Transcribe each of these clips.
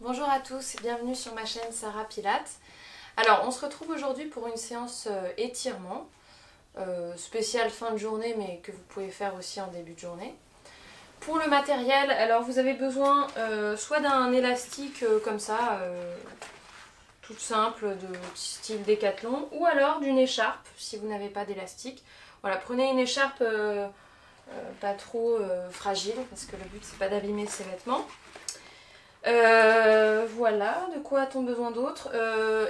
Bonjour à tous et bienvenue sur ma chaîne Sarah Pilates. Alors on se retrouve aujourd'hui pour une séance étirement, spéciale fin de journée mais que vous pouvez faire aussi en début de journée. Pour le matériel, alors vous avez besoin soit d'un élastique comme ça, tout simple de style Décathlon, ou alors d'une écharpe si vous n'avez pas d'élastique. Voilà, prenez une écharpe pas trop fragile parce que le but c'est pas d'abîmer ses vêtements. Voilà, de quoi a-t-on besoin d'autre?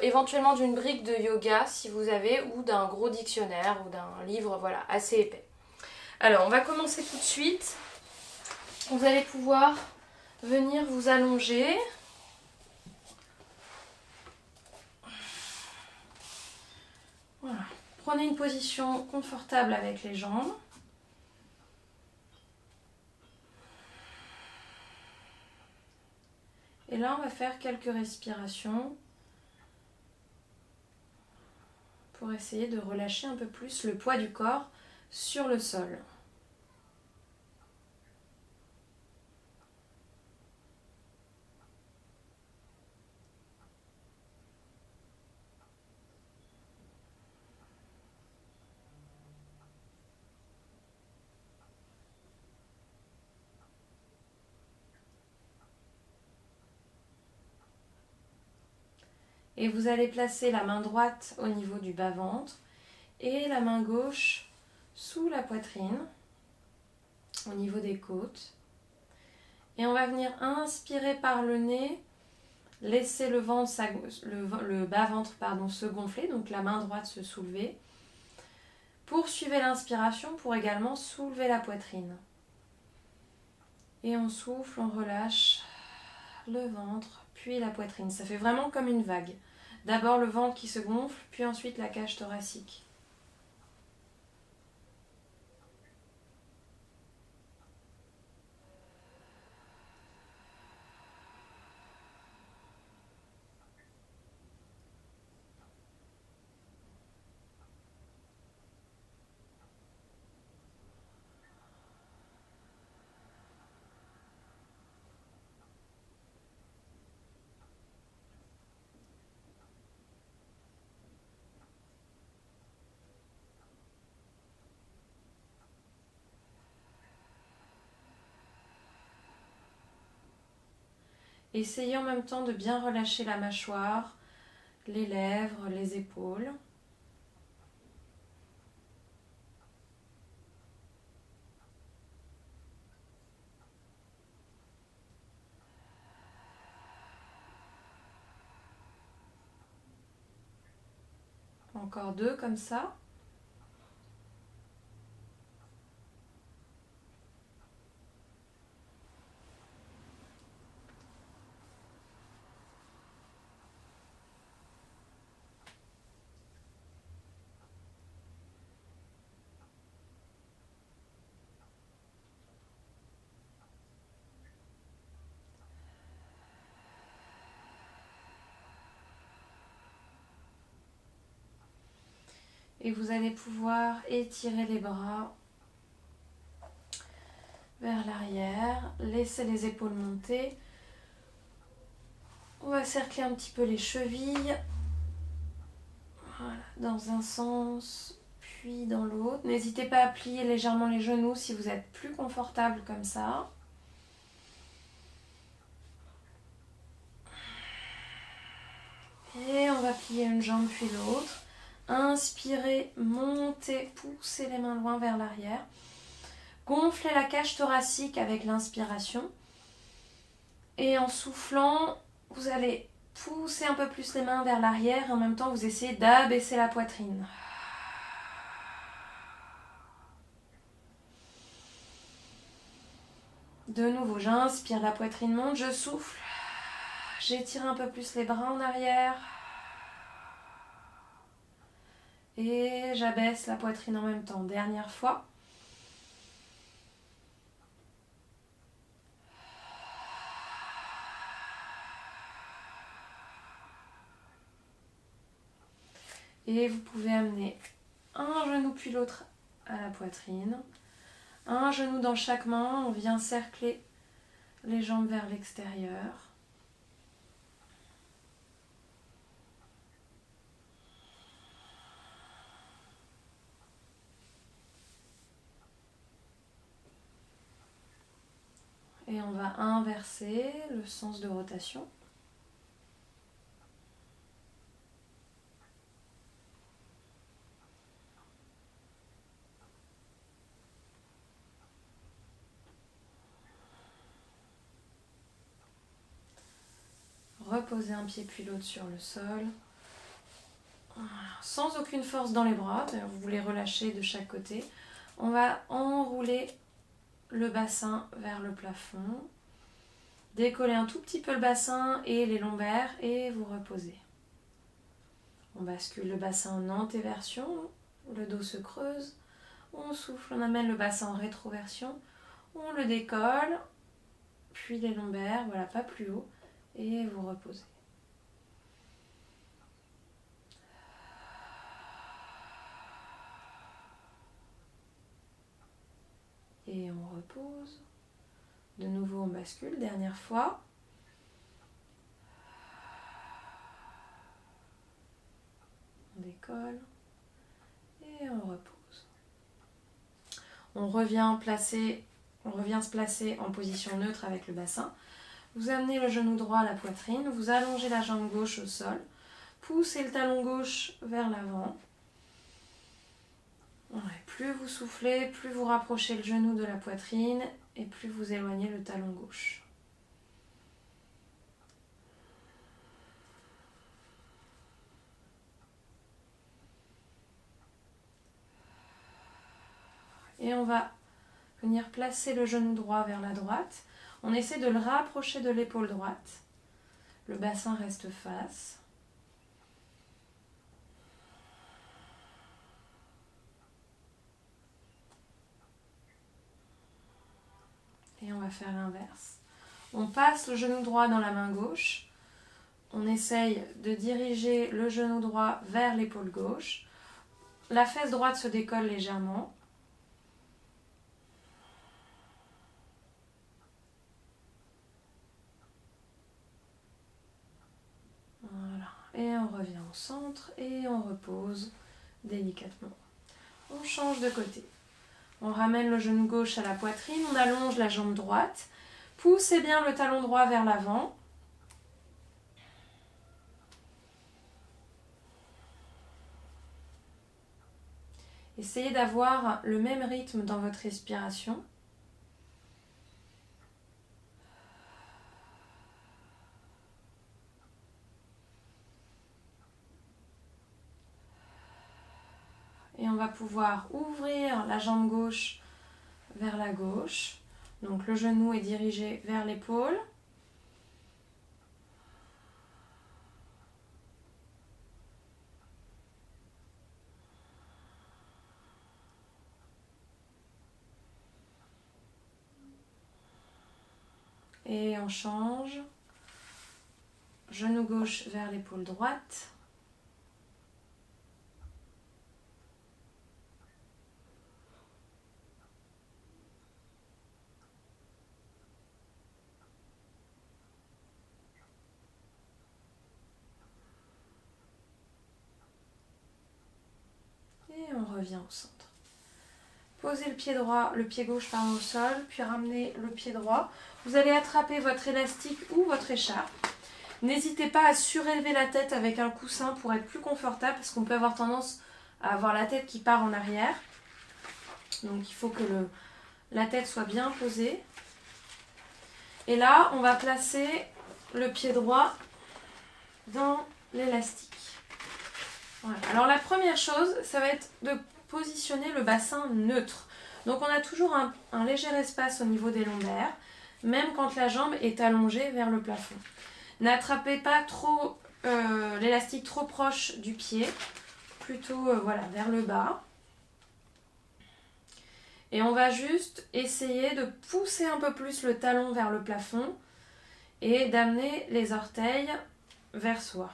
Éventuellement d'une brique de yoga si vous avez, ou d'un gros dictionnaire ou d'un livre, voilà, assez épais. Alors on va commencer tout de suite. Vous allez pouvoir venir vous allonger. Voilà. Prenez une position confortable avec les jambes. Et là, on va faire quelques respirations pour essayer de relâcher un peu plus le poids du corps sur le sol. Et vous allez placer la main droite au niveau du bas-ventre et la main gauche sous la poitrine, au niveau des côtes. Et on va venir inspirer par le nez, laisser le bas-ventre se gonfler, donc la main droite se soulever. Poursuivez l'inspiration pour également soulever la poitrine. Et on souffle, on relâche le ventre, puis la poitrine. Ça fait vraiment comme une vague. D'abord le ventre qui se gonfle, puis ensuite la cage thoracique. Essayez en même temps de bien relâcher la mâchoire, les lèvres, les épaules. Encore deux comme ça. Et vous allez pouvoir étirer les bras vers l'arrière, laisser les épaules monter. On va cercler un petit peu les chevilles. Voilà, dans un sens, puis dans l'autre. N'hésitez pas à plier légèrement les genoux si vous êtes plus confortable comme ça. Et on va plier une jambe puis l'autre. Inspirez, montez, poussez les mains loin vers l'arrière. Gonflez la cage thoracique avec l'inspiration. Et en soufflant, vous allez pousser un peu plus les mains vers l'arrière et en même temps vous essayez d'abaisser la poitrine. De nouveau, j'inspire, la poitrine monte, je souffle. J'étire un peu plus les bras en arrière. Et j'abaisse la poitrine en même temps. Dernière fois. Et vous pouvez amener un genou puis l'autre à la poitrine. Un genou dans chaque main. On vient cercler les jambes vers l'extérieur. Et on va inverser le sens de rotation. Reposez un pied puis l'autre sur le sol. Sans aucune force dans les bras, vous les relâchez de chaque côté. On va enrouler le bassin vers le plafond. Décollez un tout petit peu le bassin et les lombaires et vous reposez. On bascule le bassin en antéversion, le dos se creuse. On souffle, on amène le bassin en rétroversion. On le décolle, puis les lombaires, voilà, pas plus haut. Et vous reposez. Et on repose. De nouveau, on bascule. Dernière fois. On décolle. Et on repose. On revient se placer en position neutre avec le bassin. Vous amenez le genou droit à la poitrine, vous allongez la jambe gauche au sol, poussez le talon gauche vers l'avant. Ouais, plus vous soufflez, plus vous rapprochez le genou de la poitrine et plus vous éloignez le talon gauche. Et on va venir placer le genou droit vers la droite. On essaie de le rapprocher de l'épaule droite. Le bassin reste face. Et on va faire l'inverse. On passe le genou droit dans la main gauche. On essaye de diriger le genou droit vers l'épaule gauche. La fesse droite se décolle légèrement. Voilà. Et on revient au centre et on repose délicatement. On change de côté. On ramène le genou gauche à la poitrine, on allonge la jambe droite. Poussez bien le talon droit vers l'avant. Essayez d'avoir le même rythme dans votre respiration. Et on va pouvoir ouvrir la jambe gauche vers la gauche. Donc le genou est dirigé vers l'épaule. Et on change. Genou gauche vers l'épaule droite. Et on revient au centre. Posez le pied droit, le pied gauche au sol, puis ramenez le pied droit. Vous allez attraper votre élastique ou votre écharpe. N'hésitez pas à surélever la tête avec un coussin pour être plus confortable parce qu'on peut avoir tendance à avoir la tête qui part en arrière. Donc il faut que la tête soit bien posée. Et là, on va placer le pied droit dans l'élastique. Voilà. Alors la première chose, ça va être de positionner le bassin neutre. Donc on a toujours un léger espace au niveau des lombaires, même quand la jambe est allongée vers le plafond. N'attrapez pas trop l'élastique trop proche du pied, plutôt voilà, vers le bas. Et on va juste essayer de pousser un peu plus le talon vers le plafond et d'amener les orteils vers soi,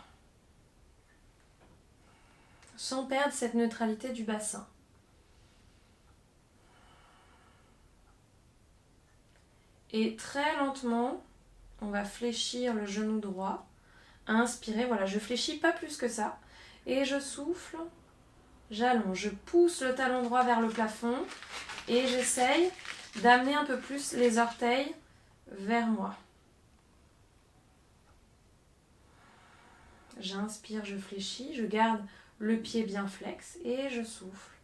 sans perdre cette neutralité du bassin. Et très lentement, on va fléchir le genou droit. Inspirez, voilà, je fléchis pas plus que ça. Et je souffle, j'allonge, je pousse le talon droit vers le plafond et j'essaye d'amener un peu plus les orteils vers moi. J'inspire, je fléchis, je garde le pied bien flex et je souffle.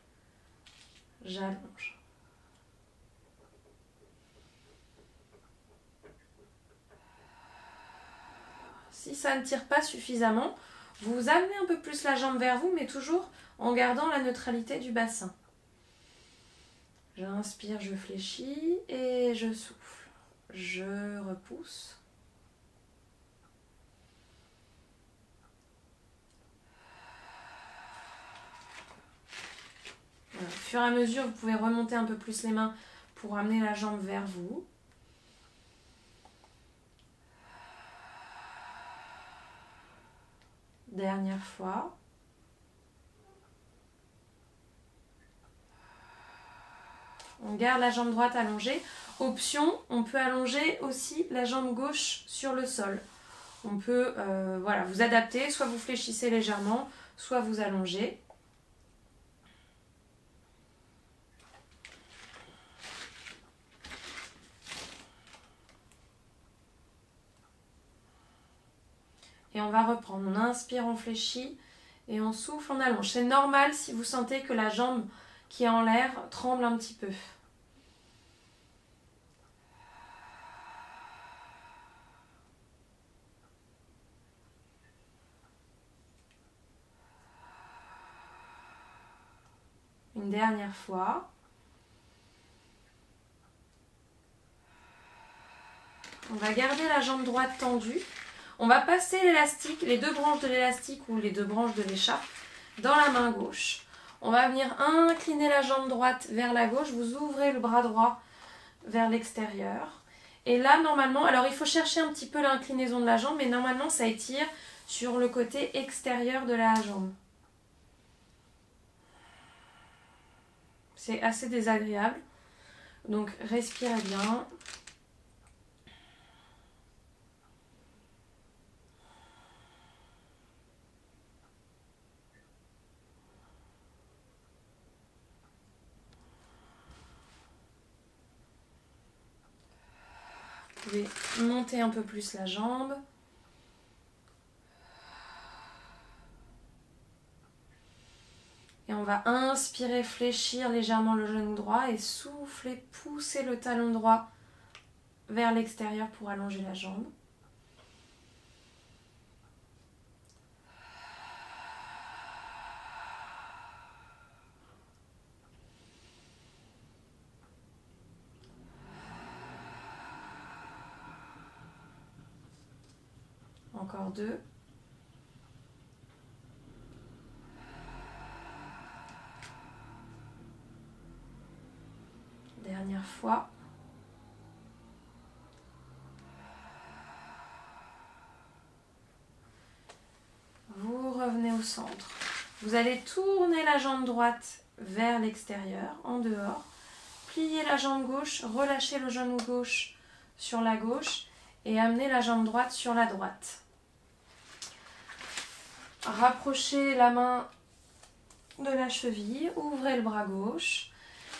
J'allonge. Si ça ne tire pas suffisamment, vous amenez un peu plus la jambe vers vous, mais toujours en gardant la neutralité du bassin. J'inspire, je fléchis et je souffle. Je repousse. Voilà. Au fur et à mesure, vous pouvez remonter un peu plus les mains pour amener la jambe vers vous. Dernière fois. On garde la jambe droite allongée. Option, on peut allonger aussi la jambe gauche sur le sol. On peut voilà, vous adapter, soit vous fléchissez légèrement, soit vous allongez. Et on va reprendre. On inspire, on fléchit et on souffle, on allonge. C'est normal si vous sentez que la jambe qui est en l'air tremble un petit peu. Une dernière fois. On va garder la jambe droite tendue. On va passer l'élastique, les deux branches de l'élastique ou les deux branches de l'écharpe dans la main gauche. On va venir incliner la jambe droite vers la gauche. Vous ouvrez le bras droit vers l'extérieur. Et là, normalement, alors il faut chercher un petit peu l'inclinaison de la jambe, mais normalement, ça étire sur le côté extérieur de la jambe. C'est assez désagréable. Donc, respirez bien. Vous pouvez monter un peu plus la jambe. Et on va inspirer, fléchir légèrement le genou droit et souffler, pousser le talon droit vers l'extérieur pour allonger la jambe. Encore deux. Dernière fois. Vous revenez au centre. Vous allez tourner la jambe droite vers l'extérieur, en dehors. Plier la jambe gauche, relâcher le genou gauche sur la gauche et amener la jambe droite sur la droite. Rapprochez la main de la cheville, ouvrez le bras gauche.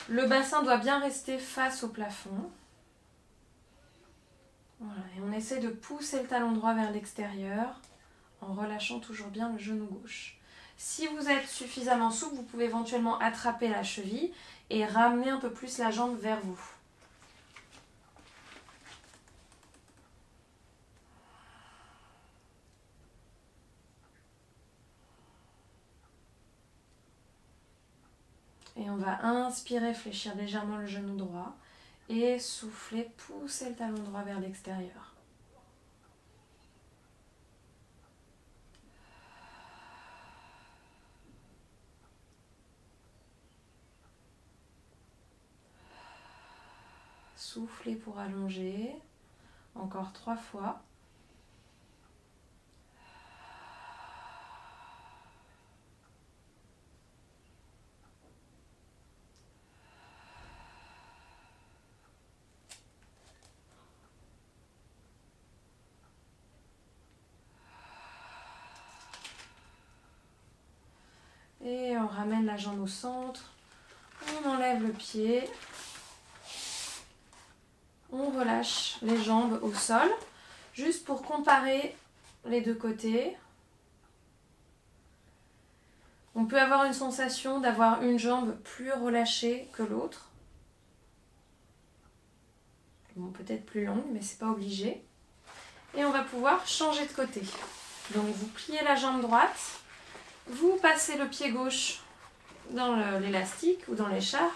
Le bassin doit bien rester face au plafond. Voilà, et on essaie de pousser le talon droit vers l'extérieur en relâchant toujours bien le genou gauche. Si vous êtes suffisamment souple, vous pouvez éventuellement attraper la cheville et ramener un peu plus la jambe vers vous. Et on va inspirer, fléchir légèrement le genou droit et souffler, pousser le talon droit vers l'extérieur. Soufflez pour allonger. Encore 3 fois. Et on ramène la jambe au centre. On enlève le pied. On relâche les jambes au sol, juste pour comparer les deux côtés. On peut avoir une sensation d'avoir une jambe plus relâchée que l'autre. Bon, peut-être plus longue, mais c'est pas obligé. Et on va pouvoir changer de côté. Donc vous pliez la jambe droite, vous passez le pied gauche dans l'élastique ou dans l'écharpe,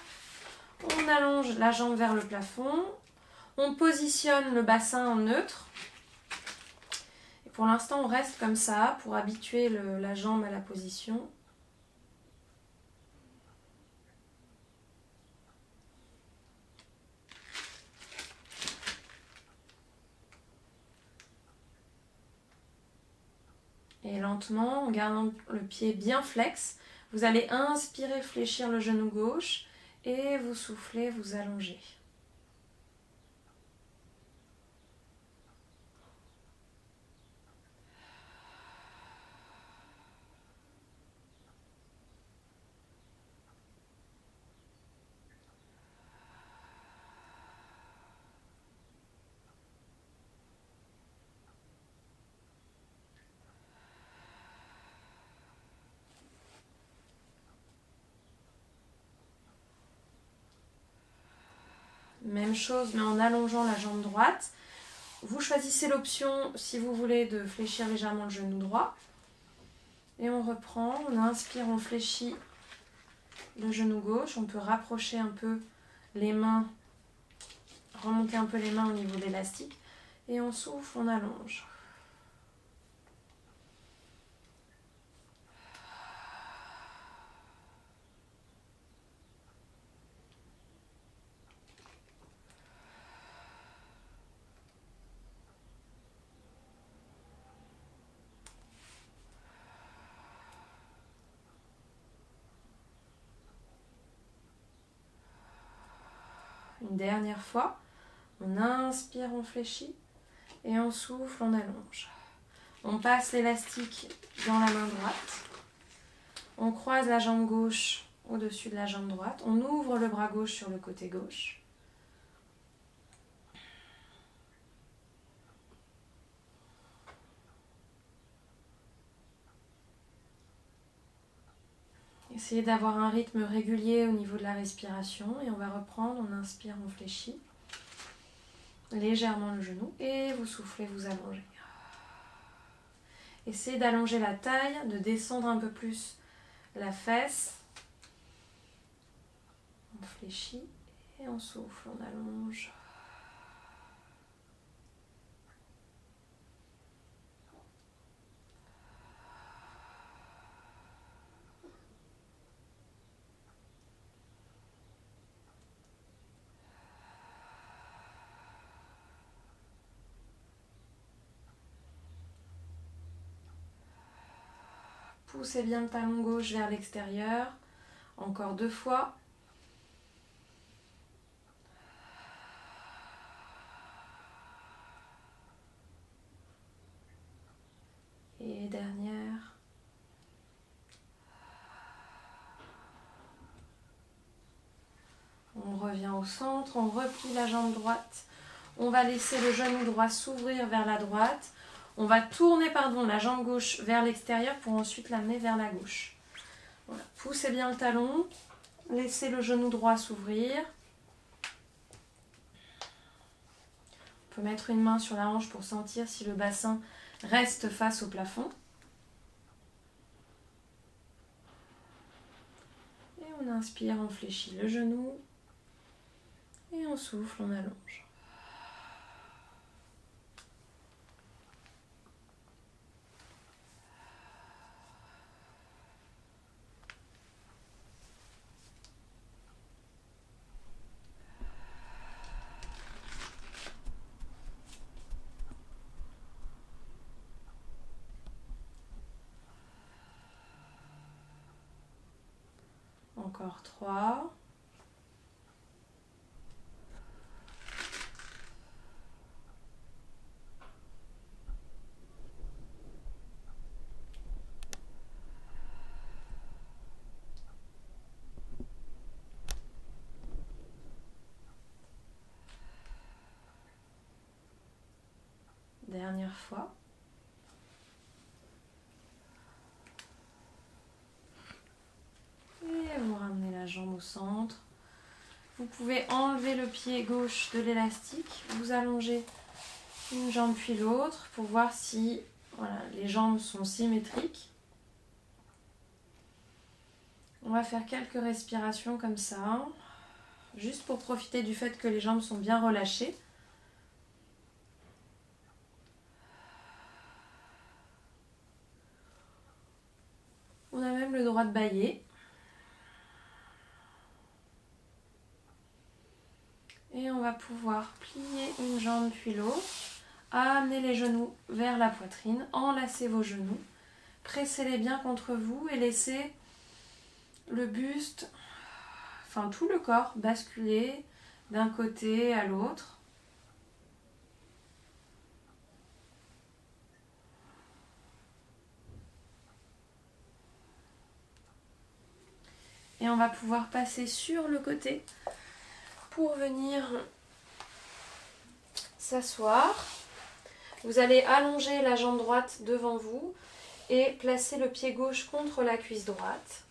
on allonge la jambe vers le plafond, on positionne le bassin en neutre. Et pour l'instant, on reste comme ça pour habituer la jambe à la position. Et lentement, en gardant le pied bien flex, vous allez inspirer, fléchir le genou gauche et vous soufflez, vous allongez. Même chose, mais en allongeant la jambe droite. Vous choisissez l'option, si vous voulez, de fléchir légèrement le genou droit. Et on reprend, on inspire, on fléchit le genou gauche. On peut rapprocher un peu les mains, remonter un peu les mains au niveau de l'élastique. Et on souffle, on allonge. Une dernière fois, on inspire, on fléchit et on souffle, on allonge. On passe l'élastique dans la main droite. On croise la jambe gauche au-dessus de la jambe droite. On ouvre le bras gauche sur le côté gauche. Essayez d'avoir un rythme régulier au niveau de la respiration et on va reprendre, on inspire, on fléchit légèrement le genou et vous soufflez, vous allongez. Essayez d'allonger la taille, de descendre un peu plus la fesse. On fléchit et on souffle, on allonge. Poussez bien le talon gauche vers l'extérieur. Encore 2 fois. Et dernière. On revient au centre, on replie la jambe droite. On va laisser le genou droit s'ouvrir vers la droite. On va tourner la jambe gauche vers l'extérieur pour ensuite l'amener vers la gauche. Voilà. Poussez bien le talon. Laissez le genou droit s'ouvrir. On peut mettre une main sur la hanche pour sentir si le bassin reste face au plafond. Et on inspire, on fléchit le genou. Et on souffle, on allonge. Encore 3. dernière fois. Et vous ramenez la jambe au centre. Vous pouvez enlever le pied gauche de l'élastique, vous allongez une jambe puis l'autre pour voir si voilà, les jambes sont symétriques. On va faire quelques respirations comme ça, juste pour profiter du fait que les jambes sont bien relâchées. On a même le droit de bâiller. Et on va pouvoir plier une jambe puis l'autre, amener les genoux vers la poitrine, enlacer vos genoux, pressez-les bien contre vous et laissez le buste, enfin tout le corps basculer d'un côté à l'autre. Et on va pouvoir passer sur le côté pour venir s'asseoir. Vous allez allonger la jambe droite devant vous et placer le pied gauche contre la cuisse droite.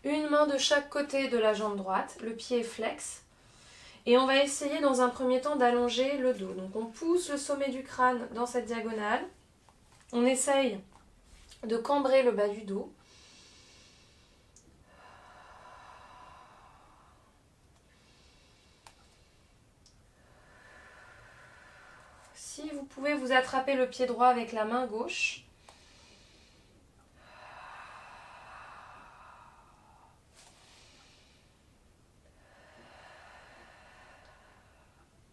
Une main de chaque côté de la jambe droite, le pied est flex. Et on va essayer dans un premier temps d'allonger le dos. Donc on pousse le sommet du crâne dans cette diagonale. On essaye de cambrer le bas du dos. Si vous pouvez vous attraper le pied droit avec la main gauche.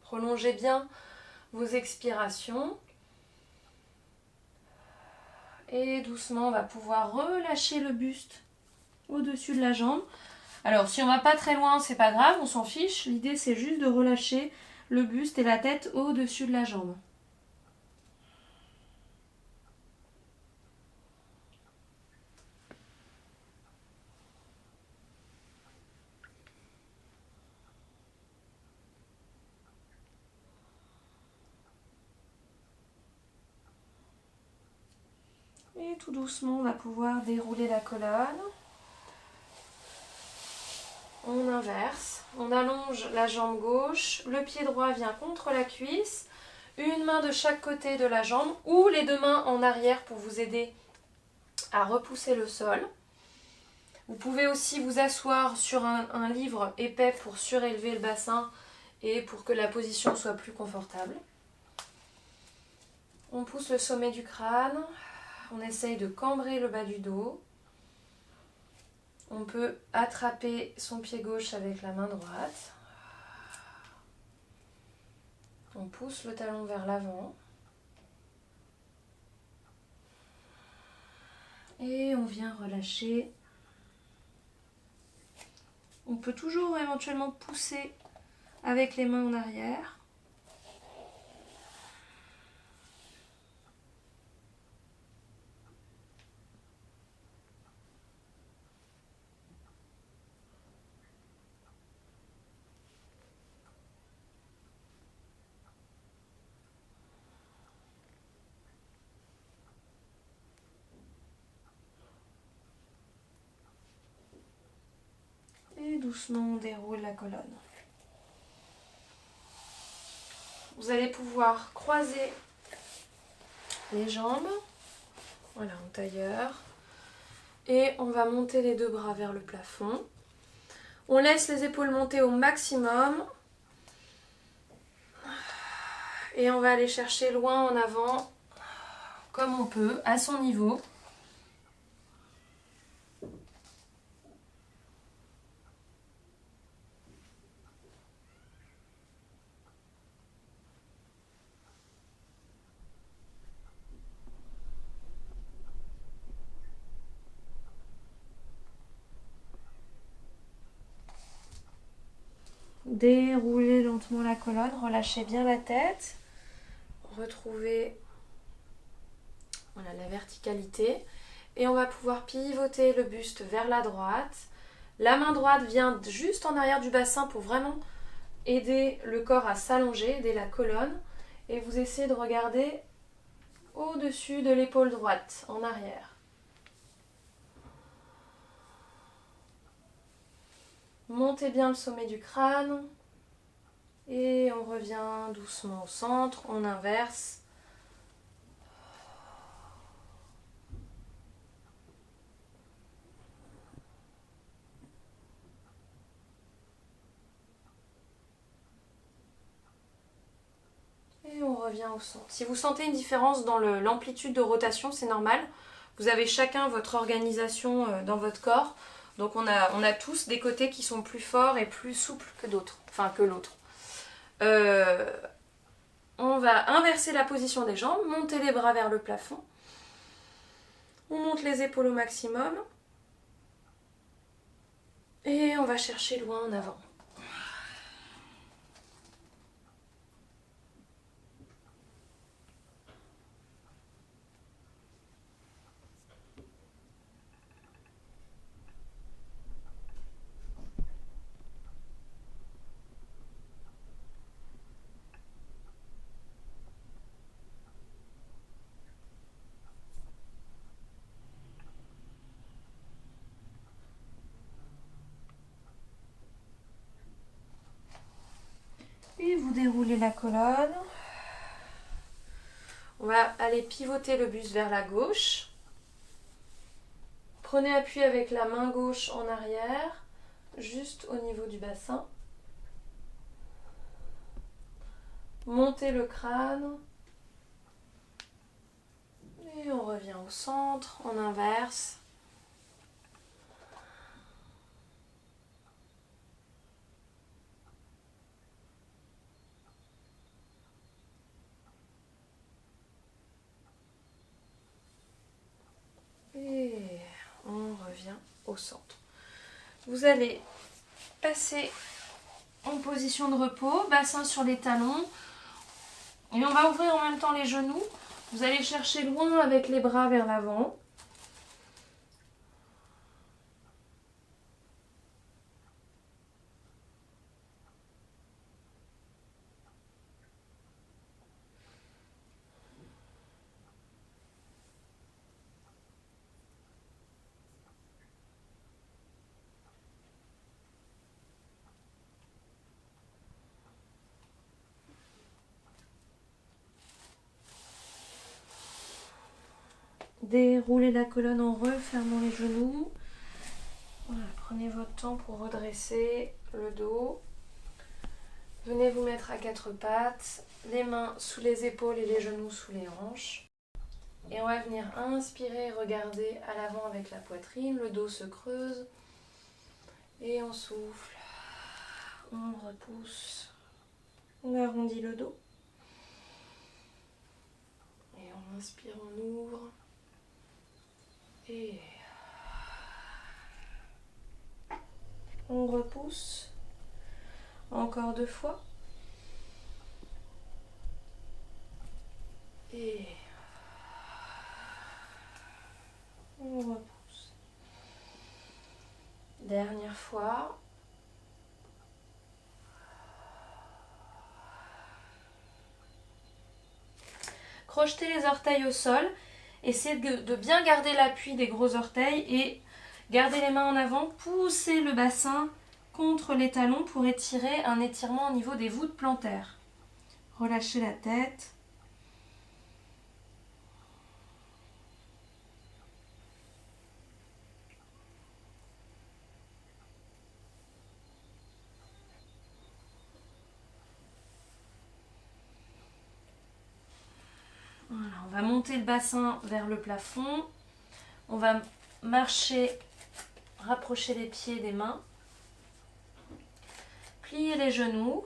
Prolongez bien vos expirations. Et doucement, on va pouvoir relâcher le buste au-dessus de la jambe. Alors, si on va pas très loin, c'est pas grave, on s'en fiche. L'idée, c'est juste de relâcher le buste et la tête au-dessus de la jambe. Et tout doucement, on va pouvoir dérouler la colonne. On inverse, on allonge la jambe gauche, le pied droit vient contre la cuisse, une main de chaque côté de la jambe ou les deux mains en arrière pour vous aider à repousser le sol. Vous pouvez aussi vous asseoir sur un livre épais pour surélever le bassin et pour que la position soit plus confortable. On pousse le sommet du crâne, on essaye de cambrer le bas du dos. On peut attraper son pied gauche avec la main droite. On pousse le talon vers l'avant. Et on vient relâcher. On peut toujours éventuellement pousser avec les mains en arrière. Et doucement, on déroule la colonne. Vous allez pouvoir croiser les jambes, voilà, en tailleur. Et on va monter les deux bras vers le plafond. On laisse les épaules monter au maximum. Et on va aller chercher loin en avant, comme on peut, à son niveau. Déroulez lentement la colonne, relâchez bien la tête. Retrouvez voilà, la verticalité. Et on va pouvoir pivoter le buste vers la droite. La main droite vient juste en arrière du bassin pour vraiment aider le corps à s'allonger, aider la colonne. et vous essayez de regarder au-dessus de l'épaule droite, en arrière. Montez bien le sommet du crâne et on revient doucement au centre, on inverse. Et on revient au centre. Si vous sentez une différence dans l'amplitude de rotation, c'est normal. Vous avez chacun votre organisation dans votre corps. Donc on a tous des côtés qui sont plus forts et plus souples que d'autres. Enfin que l'autre. On va inverser la position des jambes, monter les bras vers le plafond. On monte les épaules au maximum. Et on va chercher loin en avant. Et vous déroulez la colonne. On va aller pivoter le buste vers la gauche. Prenez appui avec la main gauche en arrière, juste au niveau du bassin. Montez le crâne. Et on revient au centre, on inverse. Et on revient au centre. Vous allez passer en position de repos, bassin sur les talons. Et on va ouvrir en même temps les genoux. Vous allez chercher loin avec les bras vers l'avant. Déroulez la colonne en refermant les genoux. Voilà, prenez votre temps pour redresser le dos. Venez vous mettre à quatre pattes, les mains sous les épaules et les genoux sous les hanches. Et on va venir inspirer, regarder à l'avant avec la poitrine, le dos se creuse. Et on souffle, on repousse, on arrondit le dos. Et on inspire, on ouvre. Et on repousse. Encore 2 fois. Et on repousse. Dernière fois. Crochetez les orteils au sol. Essayez de bien garder l'appui des gros orteils et gardez les mains en avant. Poussez le bassin contre les talons pour étirer un étirement au niveau des voûtes plantaires. Relâchez la tête. Voilà, on va monter le bassin vers le plafond. On va marcher, rapprocher les pieds des mains. Pliez les genoux.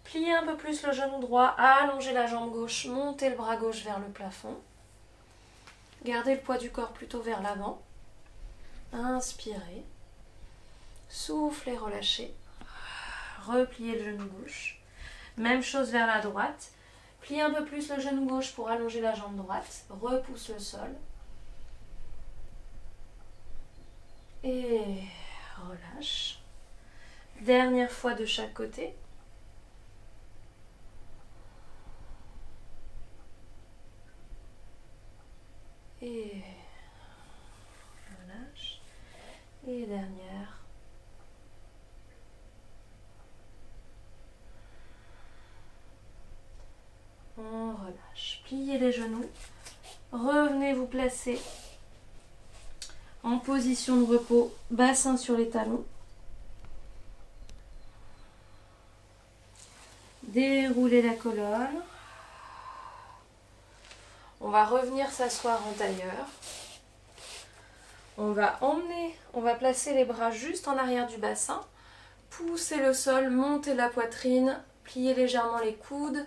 Pliez un peu plus le genou droit, allongez la jambe gauche, montez le bras gauche vers le plafond. Gardez le poids du corps plutôt vers l'avant. Inspirez. Soufflez, relâchez. Repliez le genou gauche. Même chose vers la droite. Pliez un peu plus le genou gauche pour allonger la jambe droite. Repousse le sol. Et relâche. Dernière fois de chaque côté. Et dernière. On relâche. Pliez les genoux. Revenez vous placer en position de repos, bassin sur les talons. Déroulez la colonne. On va revenir s'asseoir en tailleur. On va placer les bras juste en arrière du bassin. Poussez le sol, montez la poitrine, pliez légèrement les coudes.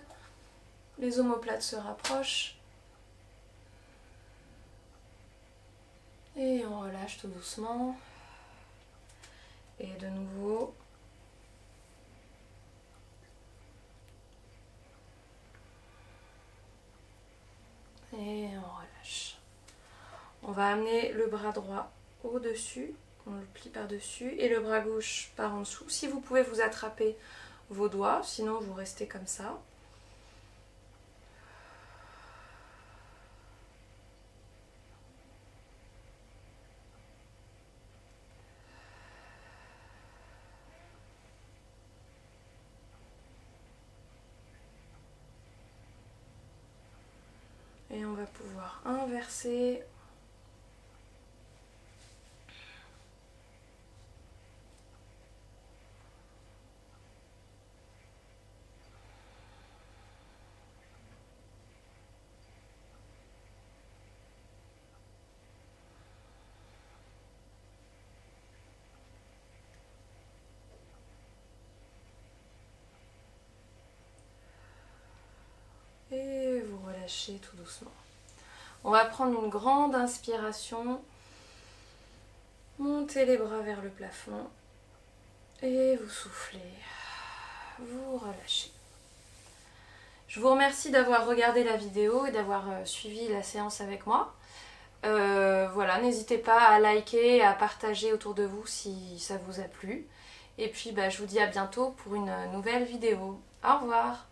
Les omoplates se rapprochent. Et on relâche tout doucement. Et de nouveau. Et on relâche. On va amener le bras droit au-dessus. On le plie par-dessus. Et le bras gauche par en dessous. Si vous pouvez vous attraper vos doigts, sinon vous restez comme ça. Et on va pouvoir inverser. Et vous relâchez tout doucement. On va prendre une grande inspiration. Montez les bras vers le plafond. Et vous soufflez. Vous relâchez. Je vous remercie d'avoir regardé la vidéo et d'avoir suivi la séance avec moi. Voilà, n'hésitez pas à liker et à partager autour de vous si ça vous a plu. Et puis je vous dis à bientôt pour une nouvelle vidéo. Au revoir!